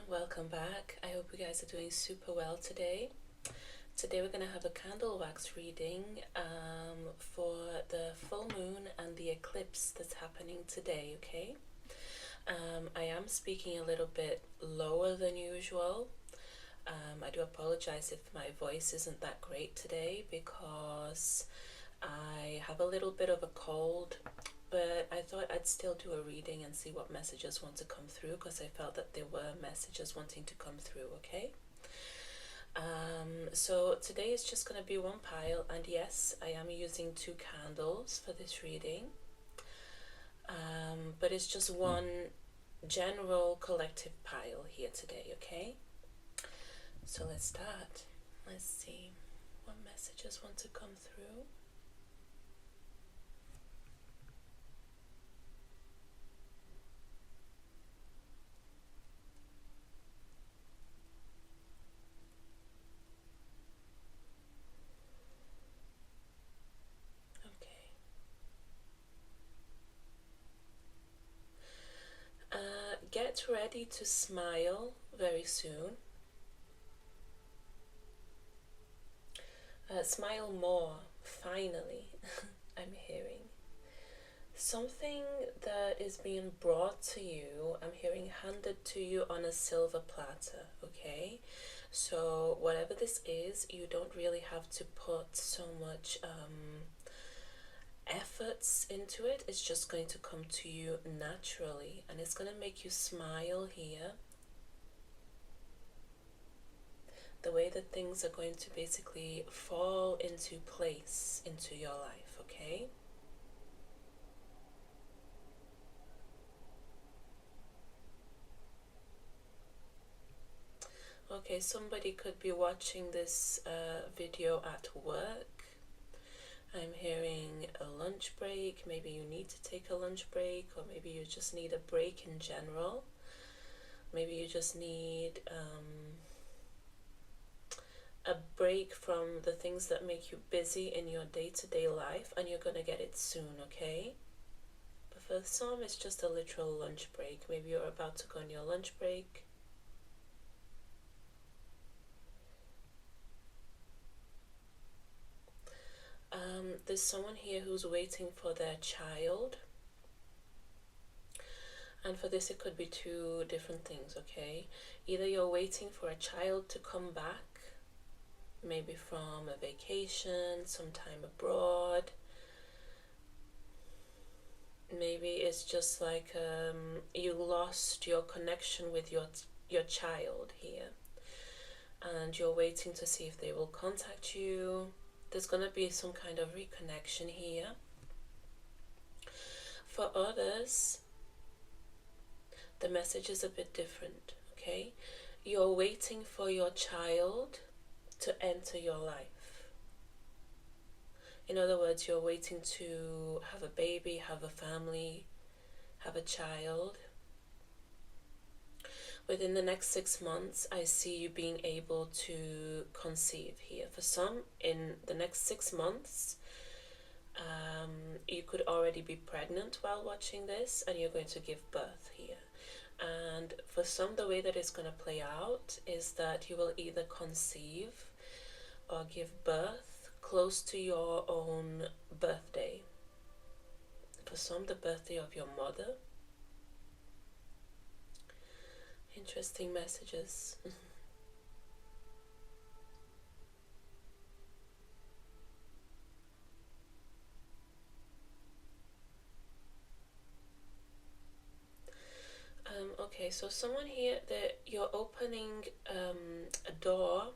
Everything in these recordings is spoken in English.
welcome back. I hope you guys are doing super well today. Today we're going to have a candle wax reading for the full moon and the eclipse that's happening today, okay? I am speaking a little bit lower than usual. I do apologize if my voice isn't that great today because I have a little bit of a cold, but I thought I'd still do a reading and see what messages want to come through because I felt that there were messages wanting to come through, okay? So today is just going to be one pile, and yes, I am using 2 candles for this reading, but it's just one general collective pile here today, okay? So let's start. Let's see what messages want to come through. Get ready to smile very soon. Smile more, finally, I'm hearing. Something that is being brought to you, I'm hearing handed to you on a silver platter, okay? So whatever this is, you don't really have to put so much efforts into it. It's just going to come to you naturally, and it's going to make you smile here. The way that things are going to basically fall into place into your life, okay? Okay, somebody could be watching this video at work. I'm hearing a lunch break. Maybe you need to take a lunch break, or maybe you just need a break in general. Maybe you just need a break from the things that make you busy in your day-to-day life, and you're going to get it soon, okay? But for some, it's just a literal lunch break. Maybe you're about to go on your lunch break. There's someone here who's waiting for their child. And for this, it could be 2 different things, okay? Either you're waiting for a child to come back, maybe from a vacation, sometime abroad. Maybe it's just like you lost your connection with your child here, and you're waiting to see if they will contact you. There's going to be some kind of reconnection here. For others, the message is a bit different, okay? You're waiting for your child to enter your life. In other words, you're waiting to have a baby, have a family, have a child. Within the next 6 months, I see you being able to conceive here. For some, in the next 6 months, you could already be pregnant while watching this, and you're going to give birth here. And for some, the way that it's going to play out is that you will either conceive or give birth close to your own birthday. For some, the birthday of your mother. Interesting messages. Okay, so someone here that you're opening a door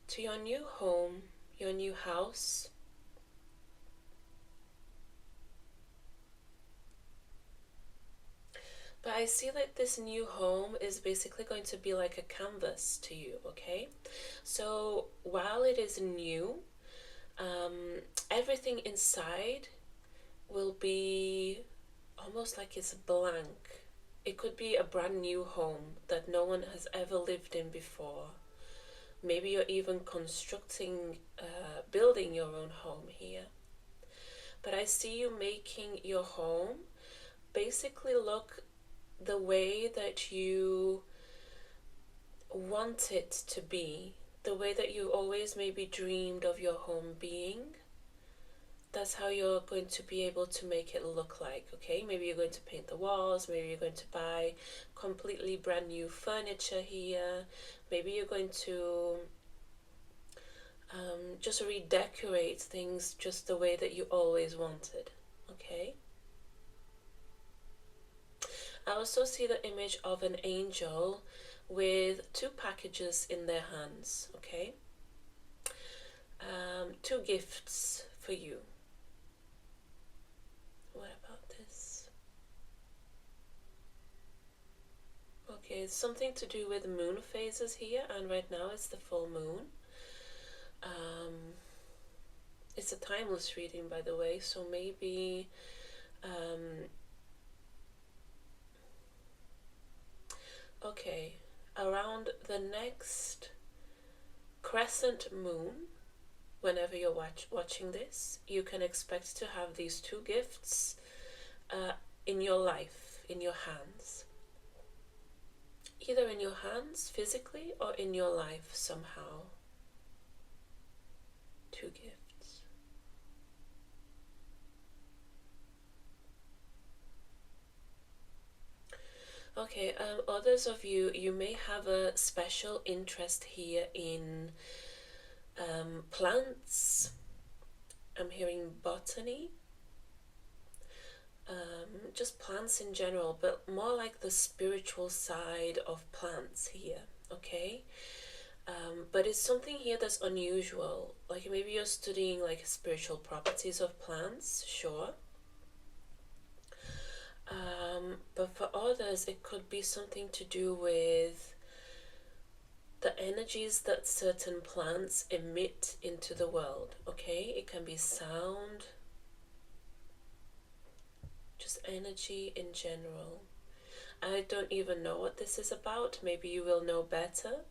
to your new home, your new house. But I see like this new home is basically going to be like a canvas to you, okay? So while it is new, everything inside will be almost like it's blank. It could be a brand new home that no one has ever lived in before. Maybe you're even constructing, building your own home here. But I see you making your home basically look the way that you want it to be, the way that you always maybe dreamed of your home being, that's how you're going to be able to make it look like, okay? Maybe you're going to paint the walls, maybe you're going to buy completely brand new furniture here, maybe you're going to just redecorate things just the way that you always wanted, okay? I also see the image of an angel with two packages in their hands, okay? Two gifts for you. What about this? Okay, it's something to do with moon phases here, and right now it's the full moon. It's a timeless reading, by the way, so maybe okay, around the next crescent moon, whenever you're watching this, you can expect to have these two gifts in your life, in your hands. Either in your hands physically or in your life somehow. Two gifts. Okay, others of you, you may have a special interest here in plants. I'm hearing botany. Just plants in general, but more like the spiritual side of plants here, okay? But it's something here that's unusual. Like maybe you're studying like spiritual properties of plants, sure. But for others, it could be something to do with the energies that certain plants emit into the world, okay? It can be sound, just energy in general. I don't even know what this is about. Maybe you will know better.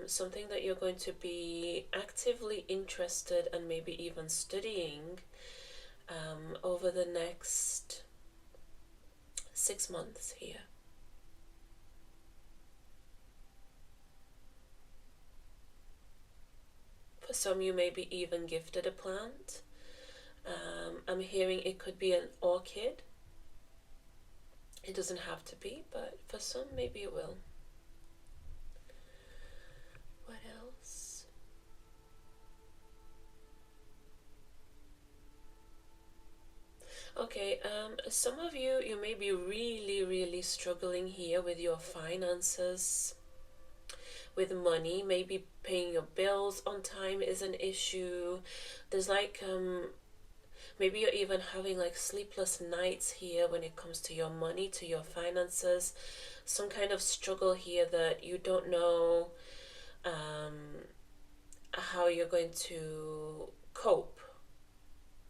Something that you're going to be actively interested and maybe even studying over the next 6 months here. For some, you may be even gifted a plant. I'm hearing it could be an orchid. It doesn't have to be, but for some, maybe it will. What else? Okay, some of you, you may be really struggling here with your finances, with money. Maybe paying your bills on time is an issue. There's like, maybe you're even having like sleepless nights here when it comes to your money, to your finances. Some kind of struggle here that you don't know how you're going to cope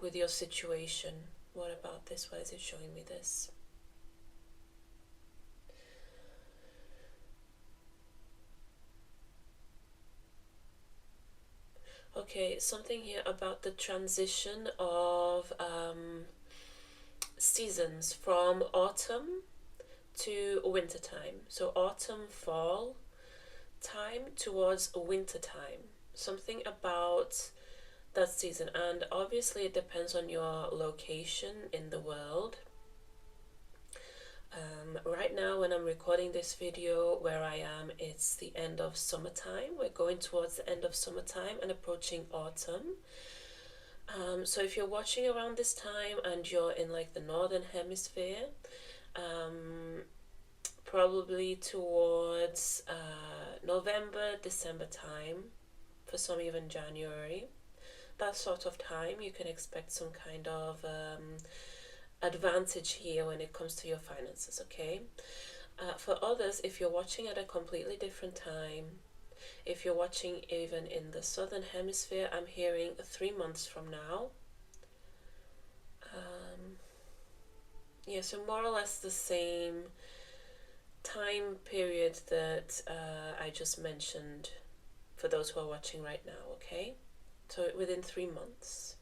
with your situation. What about this? Why is it showing me this? Okay, something here about the transition of seasons from autumn to winter time. So autumn, fall time towards winter time. Something about that season, and obviously it depends on your location in the world. Right now when I'm recording this video where I am, it's the end of summertime. We're going towards the end of summertime and approaching autumn. So if you're watching around this time and you're in like the northern hemisphere, probably towards November, December time, for some even January, that sort of time, you can expect some kind of advantage here when it comes to your finances, okay? For others, if you're watching at a completely different time, if you're watching even in the southern hemisphere, I'm hearing 3 months from now. Yeah, so more or less the same time period that I just mentioned for those who are watching right now, okay? So within 3 months.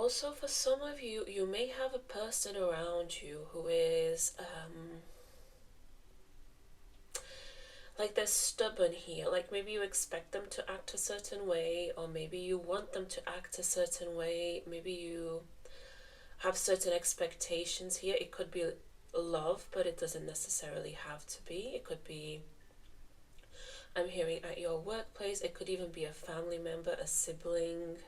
Also, for some of you, you may have a person around you who is like they're stubborn here. Like maybe you expect them to act a certain way, or maybe you want them to act a certain way. Maybe you have certain expectations here. It could be love, but it doesn't necessarily have to be. It could be, I'm hearing, at your workplace. It could even be a family member, a sibling,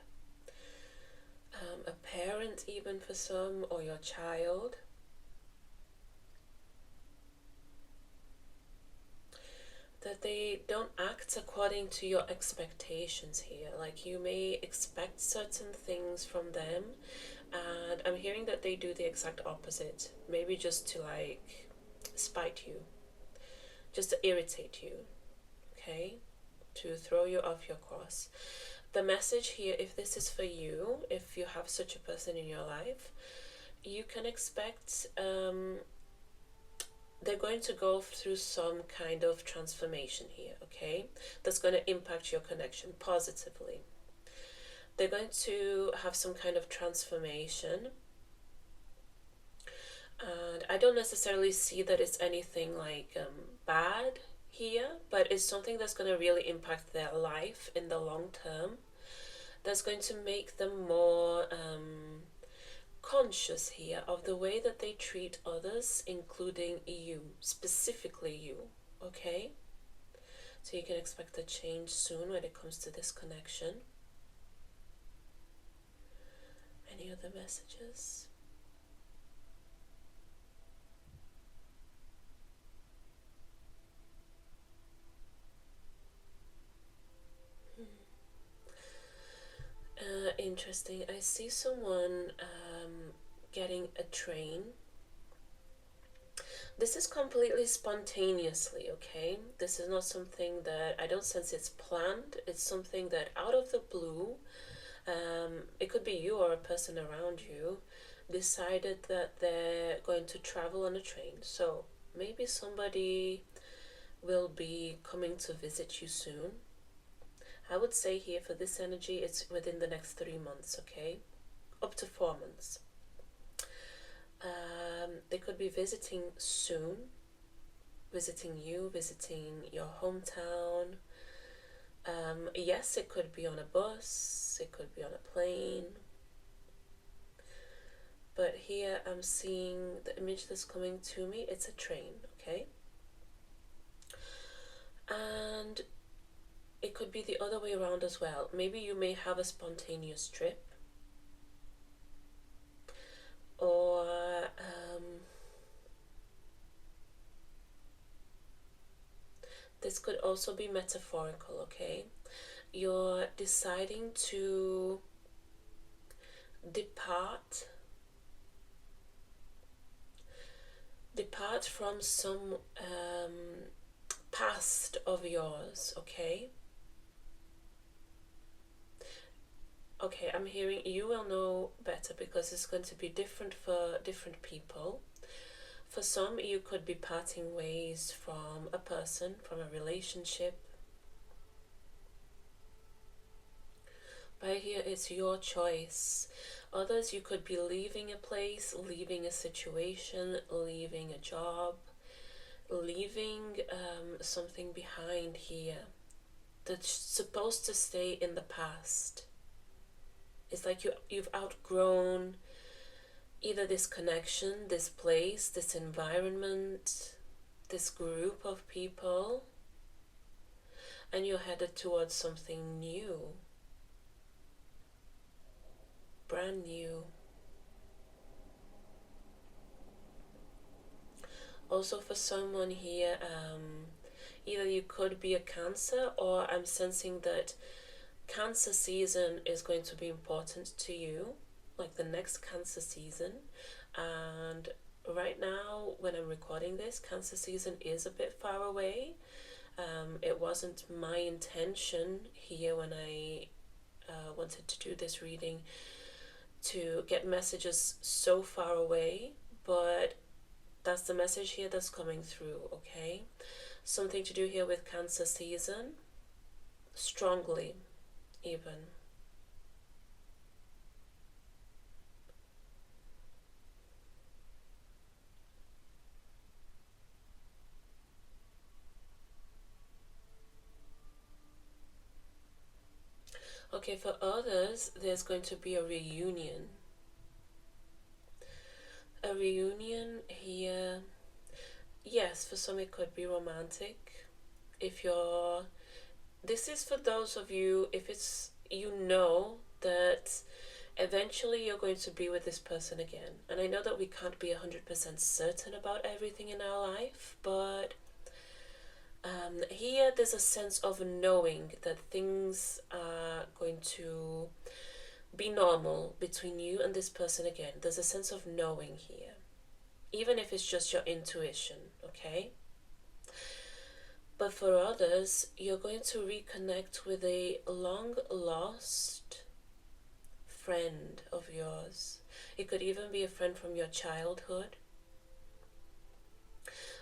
a parent even for some, or your child. That they don't act according to your expectations here. Like you may expect certain things from them, and I'm hearing that they do the exact opposite. Maybe just to like spite you, just to irritate you, okay? To throw you off your course. The message here, if this is for you, if you have such a person in your life, you can expect they're going to go through some kind of transformation here, okay? That's going to impact your connection positively. They're going to have some kind of transformation. And I don't necessarily see that it's anything like bad here, but it's something that's going to really impact their life in the long term. That's going to make them more conscious here of the way that they treat others, including you, specifically you, okay? So you can expect a change soon when it comes to this connection. Any other messages? Interesting. I see someone getting a train. This is completely spontaneously, okay? This is not something that, I don't sense it's planned. It's something that out of the blue, it could be you or a person around you, decided that they're going to travel on a train. So maybe somebody will be coming to visit you soon. I would say here for this energy, it's within the next 3 months, okay? Up to 4 months. They could be visiting soon, visiting you, visiting your hometown. Yes, it could be on a bus, it could be on a plane. But here I'm seeing the image that's coming to me, it's a train, okay? And it could be the other way around as well. Maybe you may have a spontaneous trip. Or this could also be metaphorical, okay? You're deciding to depart from some past of yours, okay? Okay, I'm hearing you will know better because it's going to be different for different people. For some, you could be parting ways from a person, from a relationship. But here it's your choice. Others, you could be leaving a place, leaving a situation, leaving a job, leaving something behind here that's supposed to stay in the past. It's like you've outgrown either this connection, this place, this environment, this group of people, and you're headed towards something new, brand new. Also for someone here, either you could be a Cancer, or I'm sensing that Cancer season is going to be important to you, like the next Cancer season. And right now, when I'm recording this, Cancer season is a bit far away. It wasn't my intention here when I wanted to do this reading to get messages so far away, but that's the message here that's coming through, okay? Something to do here with Cancer season, strongly even. Okay, for others, there's going to be a reunion. A reunion here, yes, for some it could be romantic. If you're, this is for those of you, if it's, you know that eventually you're going to be with this person again. And I know that we can't be 100% certain about everything in our life, but here there's a sense of knowing that things are going to be normal between you and this person again. There's a sense of knowing here, even if it's just your intuition, okay? But for others, you're going to reconnect with a long lost friend of yours. It could even be a friend from your childhood.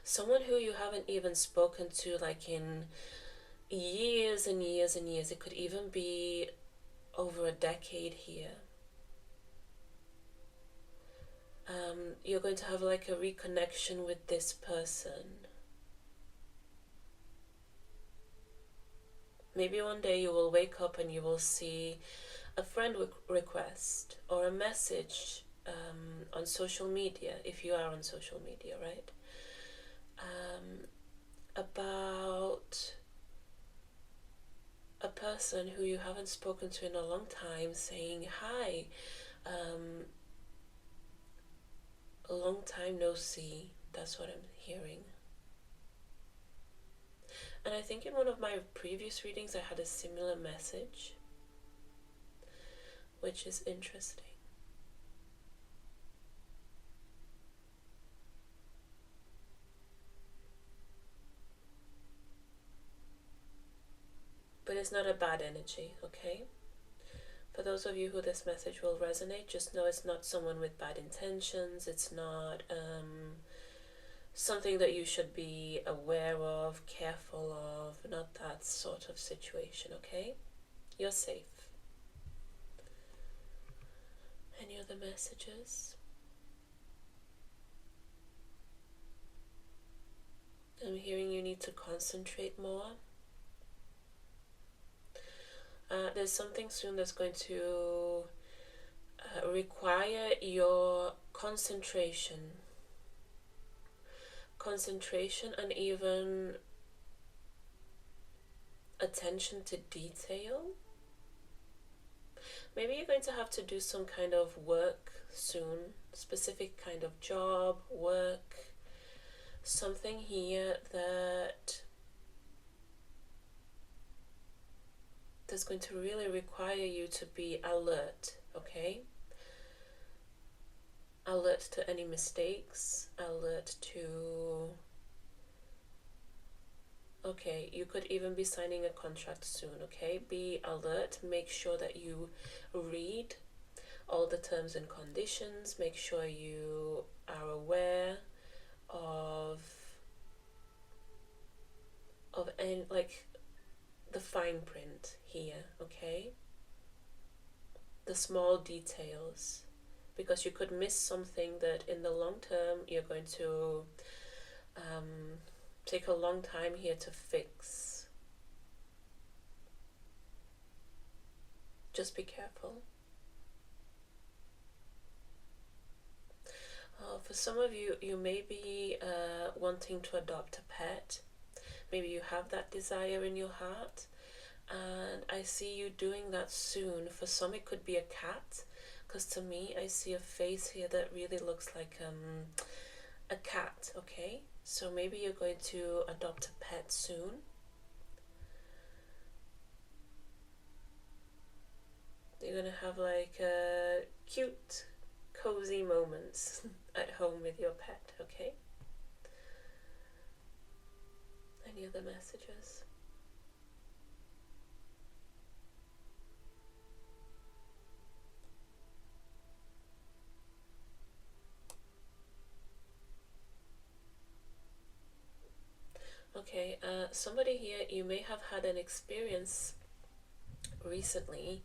Someone who you haven't even spoken to like in years and years and years. It could even be over a decade here. You're going to have like a reconnection with this person. Maybe one day you will wake up and you will see a friend request or a message on social media, if you are on social media, right? About a person who you haven't spoken to in a long time saying, hi, a long time no see. That's what I'm hearing. And I think in one of my previous readings I had a similar message, which is interesting. But it's not a bad energy, okay? For those of you who this message will resonate, just know it's not someone with bad intentions. It's not something that you should be aware of, careful of, not that sort of situation, okay? You're safe. Any other messages? I'm hearing you need to concentrate more. There's something soon that's going to require your concentration and even attention to detail. Maybe you're going to have to do some kind of work soon, specific kind of job, work, something here that's going to really require you to be alert, okay? Alert to any mistakes, alert to... Okay, you could even be signing a contract soon, okay? Be alert, make sure that you read all the terms and conditions, make sure you are aware of any, like, the fine print here, okay? The small details, because you could miss something that in the long term you're going to take a long time here to fix. Just be careful. For some of you, you may be wanting to adopt a pet. Maybe you have that desire in your heart, and I see you doing that soon. For some it could be a cat, because to me I see a face here that really looks like a cat, okay? So maybe you're going to adopt a pet soon. You're going to have like cute, cozy moments at home with your pet, okay? Any other messages? Okay, somebody here, you may have had an experience recently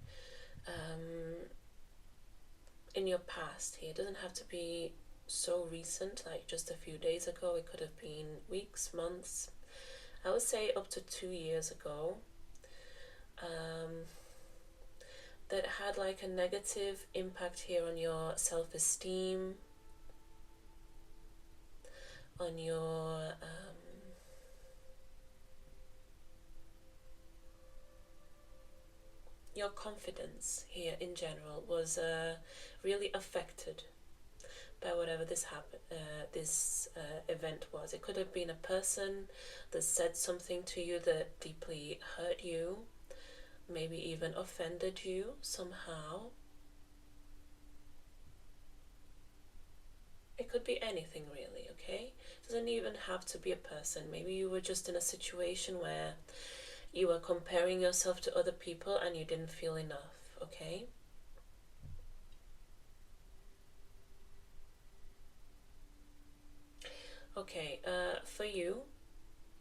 in your past here. It doesn't have to be so recent, like just a few days ago. It could have been weeks, months. I would say up to 2 years ago. that had like a negative impact here on your self-esteem, on your confidence here in general was really affected by whatever this event was. It could have been a person that said something to you that deeply hurt you, maybe even offended you somehow. It could be anything really, okay? It doesn't even have to be a person. Maybe you were just in a situation where you were comparing yourself to other people and you didn't feel enough, okay? Okay, for you,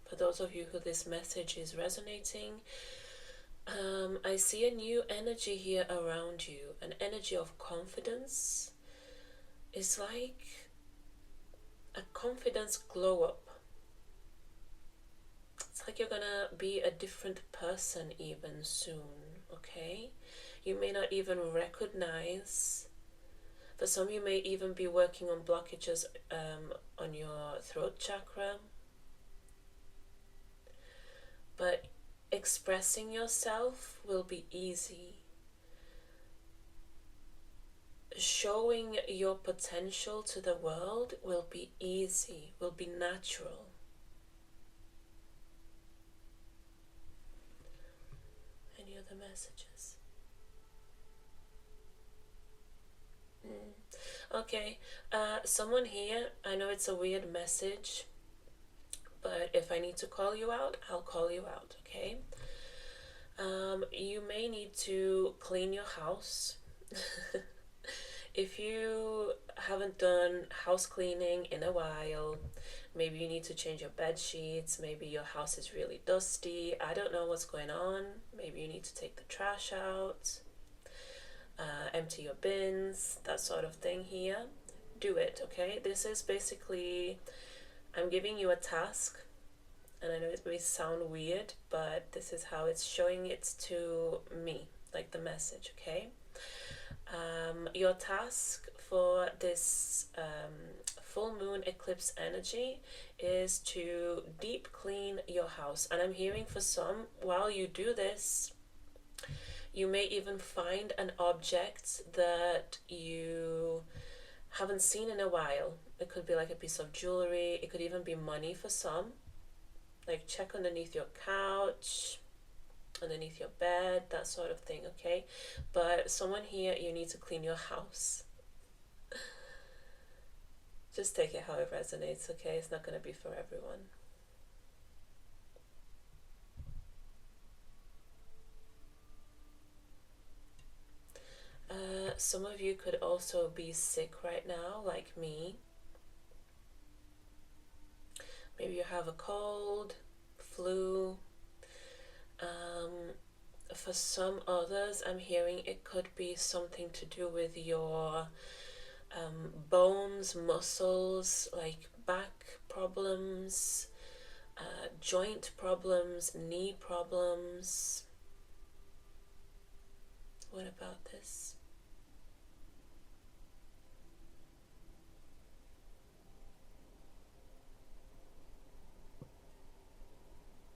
for those of you who this message is resonating, I see a new energy here around you, an energy of confidence. It's like a confidence glow up. It's like you're gonna be a different person even soon, okay? You may not even recognize. For some, you may even be working on blockages on your throat chakra. But expressing yourself will be easy. Showing your potential to the world will be easy, will be natural. Any other messages? Okay, someone here, I know it's a weird message, but if I need to call you out, I'll call you out, okay? You may need to clean your house. If you haven't done house cleaning in a while, maybe you need to change your bed sheets, maybe your house is really dusty, I don't know what's going on, maybe you need to take the trash out, empty your bins, that sort of thing here. Do it, okay? This is basically, I'm giving you a task, and I know it may sound weird, but this is how it's showing it to me, like the message, okay? Your task for this full moon eclipse energy is to deep clean your house. And I'm hearing for some, while you do this, you may even find an object that you haven't seen in a while. It could be like a piece of jewelry. It could even be money for some. Like check underneath your couch, underneath your bed, that sort of thing, okay? But someone here, you need to clean your house. Just take it how it resonates, okay? It's not going to be for everyone. Some of you could also be sick right now, like me. Maybe you have a cold, flu. For some others, I'm hearing it could be something to do with your bones, muscles, like back problems, joint problems, knee problems. What about this?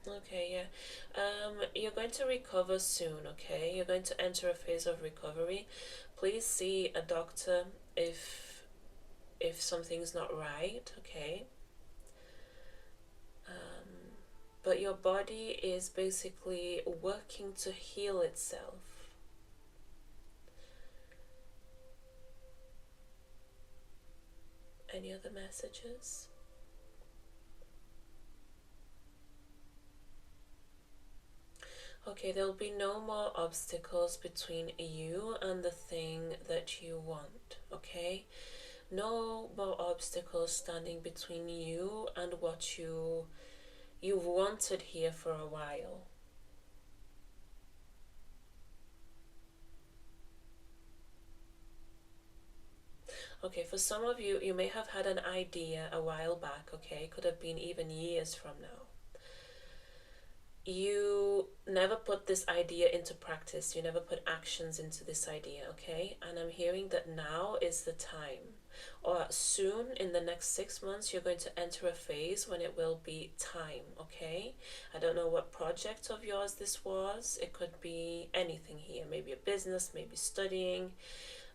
Okay, yeah. You're going to recover soon, okay? You're going to enter a phase of recovery. Please see a doctor if something's not right, okay? But your body is basically working to heal itself. Any other messages? Okay, there'll be no more obstacles between you and the thing that you want, okay? No more obstacles standing between you and what you've wanted here for a while. Okay, for some of you, you may have had an idea a while back, okay? Could have been even years from now. you never put this idea into practice. You never put actions into this idea, okay? And I'm hearing that now is the time. Or soon, in the next 6 months, you're going to enter a phase when it will be time, okay? I don't know what project of yours this was. It could be anything here. Maybe a business, maybe studying,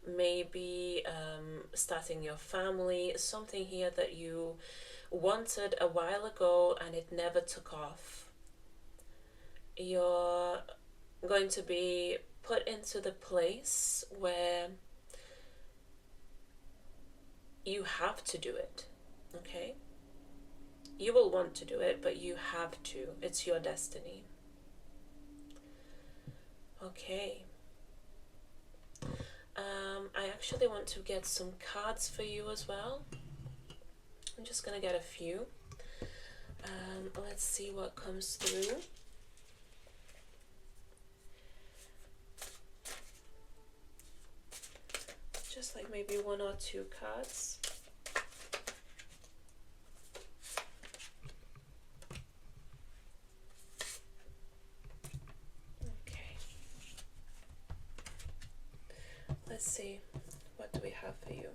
maybe starting your family. Something here that you wanted a while ago and it never took off. You're going to be put into the place where you have to do it, okay? You will want to do it, but you have to. It's your destiny. Okay. I actually want to get some cards for you as well. I'm just gonna get a few. Let's see what comes through. Just like maybe 1 or 2 cards. Okay. Let's see. What do we have for you?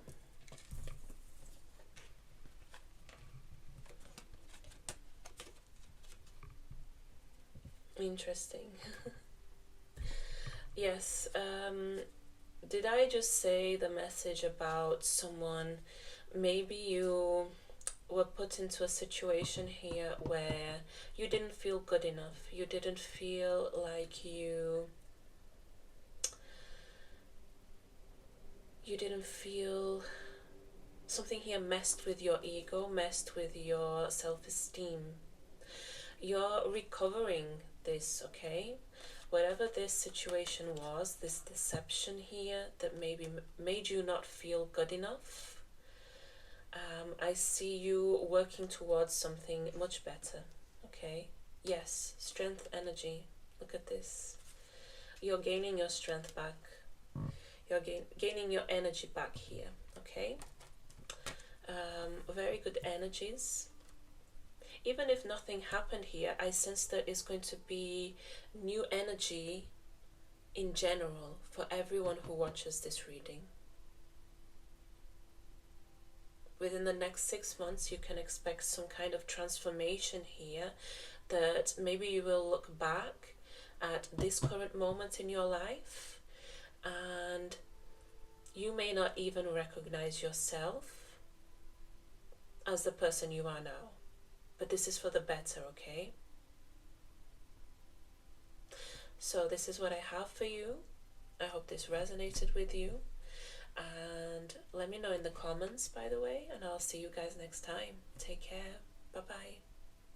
Interesting. Yes. Did I just say the message about someone, maybe you were put into a situation here where you didn't feel good enough. You didn't feel like you didn't feel something here messed with your ego, messed with your self-esteem. You're recovering this, okay? Whatever this situation was, this deception here that maybe made you not feel good enough, I see you working towards something much better, okay? Yes, strength, energy. Look at this. You're gaining your strength back. You're gaining your energy back here, okay? Very good energies. Even if nothing happened here, I sense there is going to be new energy in general for everyone who watches this reading. Within the next 6 months, you can expect some kind of transformation here, that maybe you will look back at this current moment in your life and you may not even recognize yourself as the person you are now. But this is for the better, okay? So this is what I have for you. I hope this resonated with you. And let me know in the comments, by the way, and I'll see you guys next time. Take care. Bye-bye.